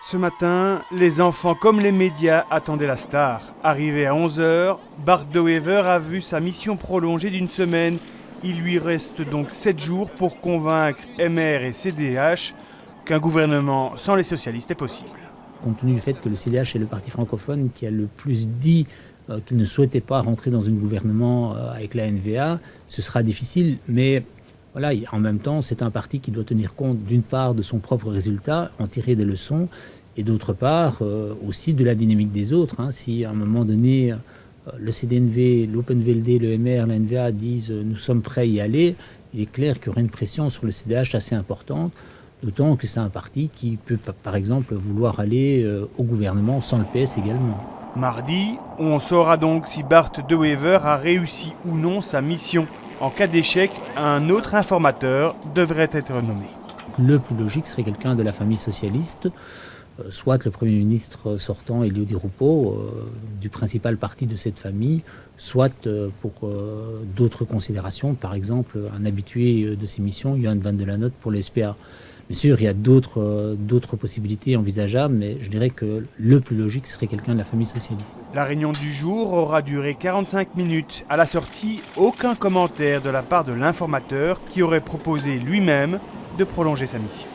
Ce matin, les enfants comme les médias attendaient la star. Arrivé à 11h, Bart De Wever a vu sa mission prolongée d'une semaine. Il lui reste donc 7 jours pour convaincre MR et CDH qu'un gouvernement sans les socialistes est possible. Compte tenu du fait que le CDH est le parti francophone qui a le plus dit qu'il ne souhaitait pas rentrer dans un gouvernement avec la NVA, ce sera difficile, mais voilà, en même temps, c'est un parti qui doit tenir compte d'une part de son propre résultat, en tirer des leçons, et d'autre part aussi de la dynamique des autres. Si à un moment donné, le CDNV, l'OpenVLD, le MR, la NVA disent nous sommes prêts à y aller, il est clair qu'il y aura une pression sur le CDH assez importante, d'autant que c'est un parti qui peut par exemple vouloir aller au gouvernement sans le PS également. Mardi, on saura donc si Bart De Wever a réussi ou non sa mission. En cas d'échec, un autre informateur devrait être nommé. Le plus logique serait quelqu'un de la famille socialiste, soit le Premier ministre sortant, Elio Di Rupo, du principal parti de cette famille, soit pour d'autres considérations, par exemple un habitué de ces missions, Johan van de Lanotte pour le SPA. Bien sûr, il y a d'autres possibilités envisageables, mais je dirais que le plus logique serait quelqu'un de la famille socialiste. La réunion du jour aura duré 45 minutes. À la sortie, aucun commentaire de la part de l'informateur qui aurait proposé lui-même de prolonger sa mission.